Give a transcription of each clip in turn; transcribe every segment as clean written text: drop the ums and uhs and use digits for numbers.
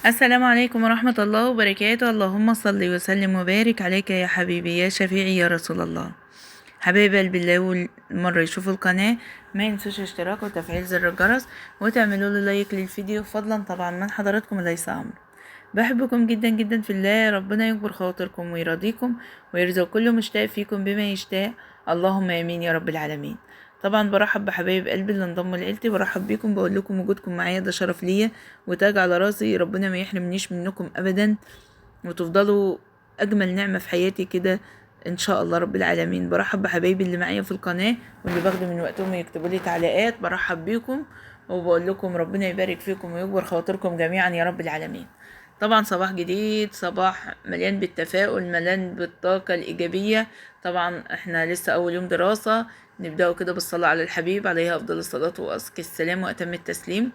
السلام عليكم ورحمة الله وبركاته. اللهم صل وسلم وبارك عليك يا حبيبي يا شفيعي يا رسول الله. حبايب قلبي اللي أول مرة يشوفوا القناة ما ينسوش اشتراك وتفعيل زر الجرس وتعملوا لي لايك للفيديو، فضلا طبعا من حضراتكم ليس أمر. بحبكم جدا جدا في الله، ربنا يكبر خاطركم ويرضيكم ويرزق كل مشتاق فيكم بما يشتاق، اللهم امين يا رب العالمين. طبعا برحب بحبايب قلبي اللي انضموا لعيلتي، برحب بيكم، بقول لكم وجودكم معايا ده شرف ليا وتاج على راسي، ربنا ما يحرمنيش منكم ابدا وتفضلوا اجمل نعمة في حياتي كده ان شاء الله رب العالمين. برحب بحبايبي اللي معايا في القناة واللي باخدوا من وقتهم يكتبوا لي تعليقات، برحب بيكم وبقول لكم ربنا يبارك فيكم ويكبر خاطركم جميعا يا رب العالمين. طبعا صباح جديد، صباح مليان بالتفاؤل، مليان بالطاقة الإيجابية. طبعا احنا لسه أول يوم دراسة، نبدأ كده بالصلاة على الحبيب عليه أفضل الصلاة وأزكى السلام وأتم التسليم.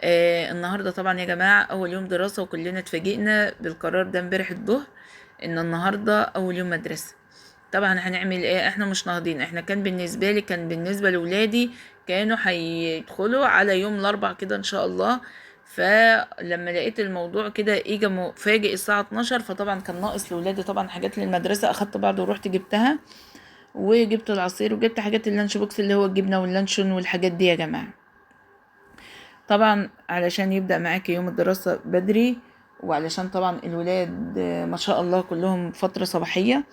النهاردة طبعا يا جماعة أول يوم دراسة، وكلنا اتفاجئنا بالقرار ده امبارح الظهر إن النهاردة أول يوم مدرسة. طبعا هنعمل ايه؟ احنا مش ناهضين. احنا كان بالنسبة لولادي كانوا هيدخلوا على يوم الاربع كده ان شاء الله. فلما لقيت الموضوع كده اجى مفاجئ الساعة 12، فطبعا كان ناقص لولادي طبعا حاجات للمدرسة، اخدت بعض ورحت جبتها وجبت العصير وجبت حاجات اللانش بوكس اللي هو الجبنة واللانشون والحاجات دي يا جماعة. طبعا علشان يبدأ معاك يوم الدراسة بدري، وعلشان طبعا الولاد ما شاء الله كلهم فترة صباحية.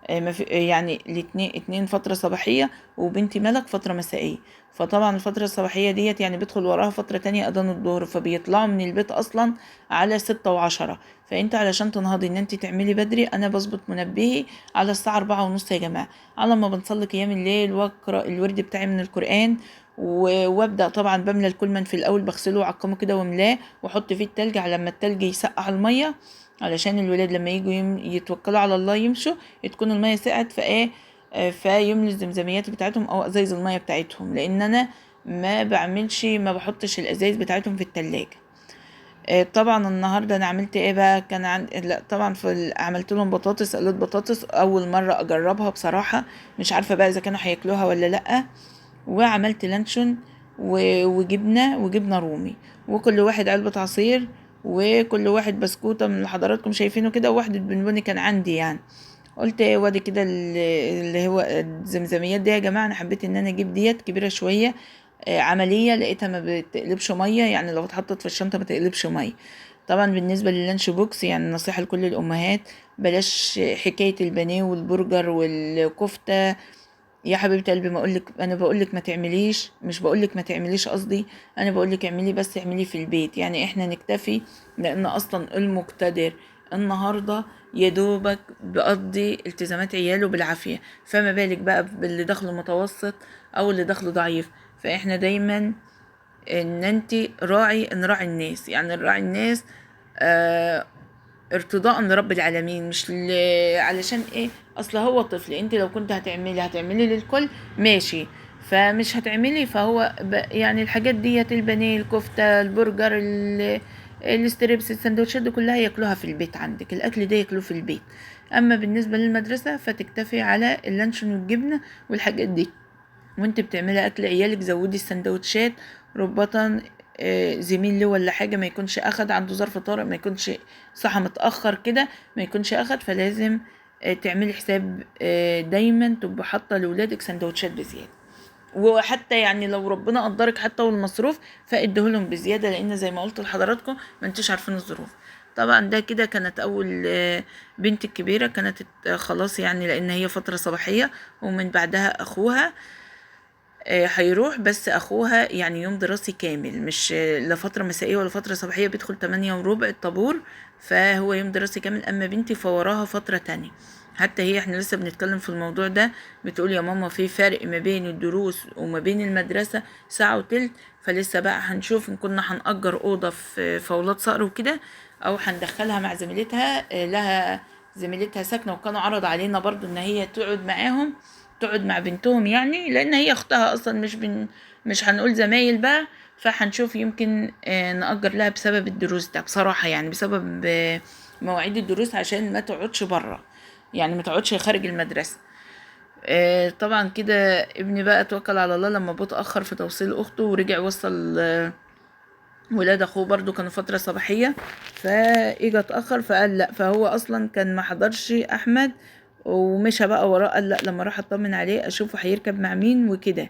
ما في يعني الاتنين اتنين فترة صباحية وبنتي ملك فترة مسائية. فطبعا الفترة الصباحية ديت يعني بيدخل وراها فترة تانية أذان الظهر، فبيطلعوا من البيت أصلا على 6:10. فانت علشان تنهضي ان انت تعملي بدري، انا بظبط منبهي على الساعة 4:30 يا جماعة، على ما بنصلي قيام الليل واقرأ الورد بتاعي من القرآن وابدا طبعا بملى الكولمن في الاول، بغسله وعقمه كده واملاه واحط فيه التلج على لما التلج يسقع الميه، علشان الولاد لما يجوا يتوكلوا على الله يمشوا تكون الميه سقعت فايه. فيملوا الزمزميات بتاعتهم او ازايز الميه بتاعتهم، لان انا ما بحطش الازايز بتاعتهم في التلاجة. طبعا النهارده انا عملت ايه بقى؟ كان لا طبعا عملت لهم بطاطس، قلت بطاطس اول مره اجربها بصراحه، مش عارفه بقى اذا كانوا هياكلوها ولا لا. وعملت لانشون وجبنه رومي، وكل واحد علبه عصير، وكل واحد بسكوته من اللي حضراتكم شايفينه كده، وواحدة بنبوني كان عندي يعني. قلت ايه وادي كده اللي هو الزمزميات دي يا جماعه، انا حبيت ان انا اجيب ديت كبيره شويه. عمليه، لقيتها ما بتقلبش ميه، يعني لو اتحطت في الشنطه ما تقلبش ميه. طبعا بالنسبه لللانش بوكس يعني نصيحه لكل الامهات، بلاش حكايه البانيه والبرجر والكفته. يا حبيبه قلبي، ما اقولك، انا بقولك ما تعمليش، مش بقولك ما تعمليش قصدي، انا بقولك اعملي، بس اعملي في البيت، يعني احنا نكتفي. لان اصلا المقتدر النهارده يا دوبك بيقضي التزامات عياله بالعافيه، فما بالك بقى باللي دخله متوسط او اللي دخله ضعيف. فاحنا دايما ان انت نراعي الناس، يعني نراعي الناس آه ارتضاء لرب العالمين، مش علشان ايه؟ اصل هو طفل، انت لو كنت هتعملي للكل ماشي، فمش هتعملي، فهو يعني الحاجات ديت البانيه الكفته البرجر الستريبس السندوتشات دي كلها ياكلوها في البيت، عندك الاكل ده ياكلوه في البيت. اما بالنسبه للمدرسه فتكتفي على اللانشون والجبنه والحاجات دي. وانت بتعملي اكل عيالك زودي السندوتشات ربطا، زميل له ولا حاجه ما يكونش اخد عنده ظرف طارئ، ما يكونش صحى متاخر كده ما يكونش اخد، فلازم تعملي حساب دايما تبقى حاطه لاولادك سندوتشات بزياده. وحتى يعني لو ربنا قدرك حتى والمصروف فاديهولهم بزياده، لان زي ما قلت لحضراتكم ما انتوش عارفين الظروف. طبعا ده كده كانت اول بنت الكبيره كانت خلاص، يعني لان هي فتره صباحيه، ومن بعدها اخوها هيروح، بس اخوها يعني يوم دراسي كامل، مش لا فترة مسائية ولا فترة صباحية، بيدخل 8:15 الطابور، فهو يوم دراسي كامل. اما بنتي فوراها فترة تانية، حتى هي احنا لسه بنتكلم في الموضوع ده، بتقول يا ماما في فرق ما بين الدروس وما بين المدرسة ساعة وتلت، فلسه بقى هنشوف ان كنا هنأجر أوضة في فولاد صقر وكده، او هندخلها مع زميلتها لها زميلتها ساكنة، وكانوا عرض علينا برضو ان هي تقعد معاهم، تقعد مع بنتهم، يعني لان هي اختها اصلا مش هنقول زمايل بقى. فهنشوف يمكن نأجر لها بسبب الدروس ده بصراحة، يعني بسبب مواعيد الدروس، عشان ما تقعدش بره، يعني ما تقعدش خارج المدرسة. طبعا كده ابني بقى توكل على الله لما اتأخر في توصيل اخته ورجع وصل ولاد اخوه برضو كانوا فترة صباحية، فاجى اتأخر فقال لا، فهو اصلا كان ما حضرش احمد، ومشى بقى وراه. قال لا، لما راح اطمن عليه اشوفه هيركب مع مين وكده.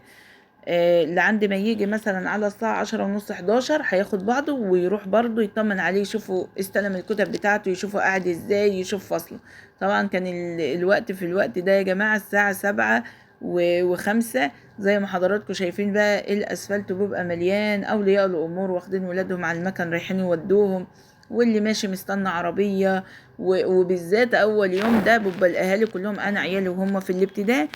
لعند ما يجي مثلا على الساعة 10:30 11 هياخد بعضه ويروح برضه يطمن عليه، يشوفه استلم الكتب بتاعته، يشوفه قاعد ازاي، يشوف فصله. طبعا كان الوقت في الوقت ده يا جماعة الساعة 7:05. زي ما حضراتكم شايفين بقى الأسفلت بيبقى مليان أولياء الأمور واخدين ولادهم على المكان رايحين يودوهم، واللي ماشي مستنى عربية. وبالذات أول يوم ده بيبقى الأهالي كلهم، أنا عيالي وهم في الابتدائي،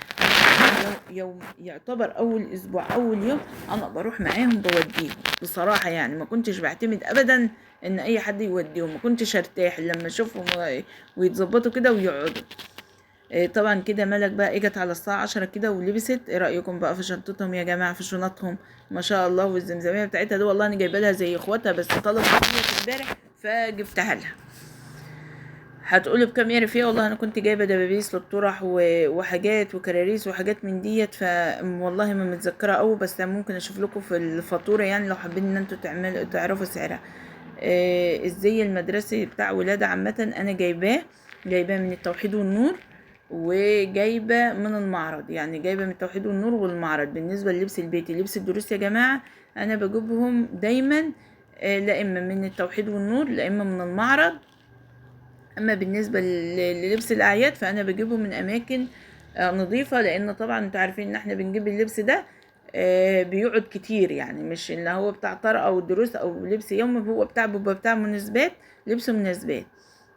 يوم يعتبر اول اسبوع اول يوم انا بروح معاهم بوديهم بصراحه. يعني ما كنتش بعتمد ابدا ان اي حد يوديهم، ما كنتش ارتاح لما اشوفهم ويتظبطوا كده ويقعدوا. طبعا كده ملك بقى اجت على الساعه 10 كده ولبست. ايه رايكم بقى في شنطتهم يا جماعه؟ في شنطهم ما شاء الله، والزمزميه بتاعتها دي والله انا جايبه لها زي اخواتها، بس طلبت امبارح فجبتها لها. هتقولي بكام يعرف ايه؟ والله انا كنت جايبه دبابيس للطرح وحاجات وكراريس وحاجات من ديت، والله ما متذكره قوي، بس ممكن اشوف لكم في الفاتوره يعني لو حابين ان انتوا تعرفوا سعرها. الزي المدرسي بتاع ولادة عامه انا جايباه من التوحيد والنور، وجايبه من المعرض. يعني جايبه من التوحيد والنور والمعرض. بالنسبه للبس البيتي لبس الدروس يا جماعه انا بجيبهم دايما لا اما من التوحيد والنور لا اما من المعرض. اما بالنسبه للبس الاعياد فانا بجيبه من اماكن نظيفه، لان طبعا انتوا عارفين ان احنا بنجيب اللبس ده بيقعد كتير، يعني مش اللي هو بتاع طرق او دروس او لبس يومي، هو بيبقى بتاع مناسبات، لبس مناسبات.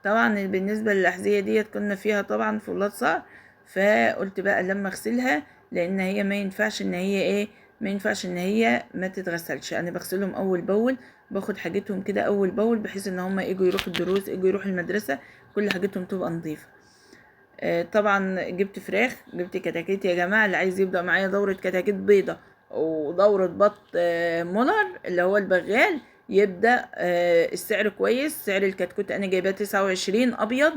طبعا بالنسبه للاحذيه ديت كنا فيها طبعا في ولاد صقر، فقلت بقى لما اغسلها، لان هي ما ينفعش ان هي ما ينفعش ان هي ما تتغسلش. انا بغسلهم اول باول، باخد حاجتهم كده اول باول، بحيث ان هم يجوا يروحوا الدروس، يجوا يروحوا المدرسه، كل حاجتهم تبقى نظيفه. طبعا جبت فراخ، جبت كتاكيت يا جماعه. اللي عايز يبدا معايا دوره كتاكيت بيضه ودوره بط مولر اللي هو البغال، يبدا السعر كويس. سعر الكتكوت انا جايباه 29 ابيض،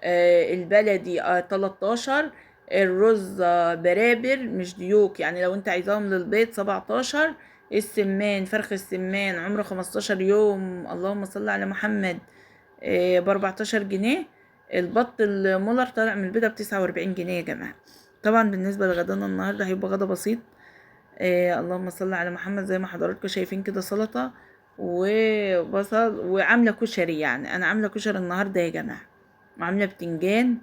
البلدي 13، الرز برابر مش ديوك، يعني لو انت عايزاهم للبيض 17، السمان فرخ السمان عمره 15 يوم اللهم صل على محمد ب14 جنيه. البط المولر طالع من البيضة ب49 جنيه يا جماعة. طبعا بالنسبة لغدانا النهاردة هيبقى غدا بسيط، اللهم صل على محمد. زي ما حضراتكم شايفين كده سلطة وبصل، وعاملة كشري. يعني أنا عاملة كشري النهاردة يا جماعة، وعاملة بتنجان،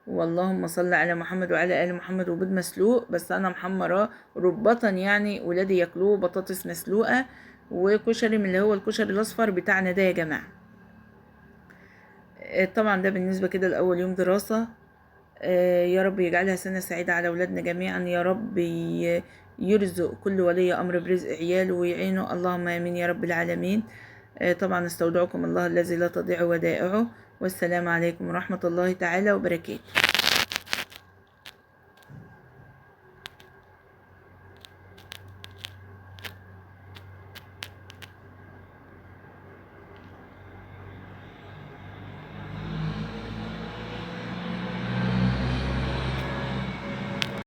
واللهم صل على محمد وعلى آل محمد، وبيض مسلوق بس أنا محمراه ربطا يعني ولادي ياكلوه، بطاطس مسلوقة، وكشري من اللي هو الكشري الأصفر بتاعنا ده يا جماعة. طبعا ده بالنسبة كده لأول يوم دراسة. يا رب يجعلها سنة سعيدة على أولادنا جميعا، يا رب يرزق كل ولي أمر برزق عياله ويعينه، اللهم آمين يا رب العالمين. طبعا استودعكم الله الذي لا تضيع ودائعه، والسلام عليكم ورحمة الله تعالى وبركاته.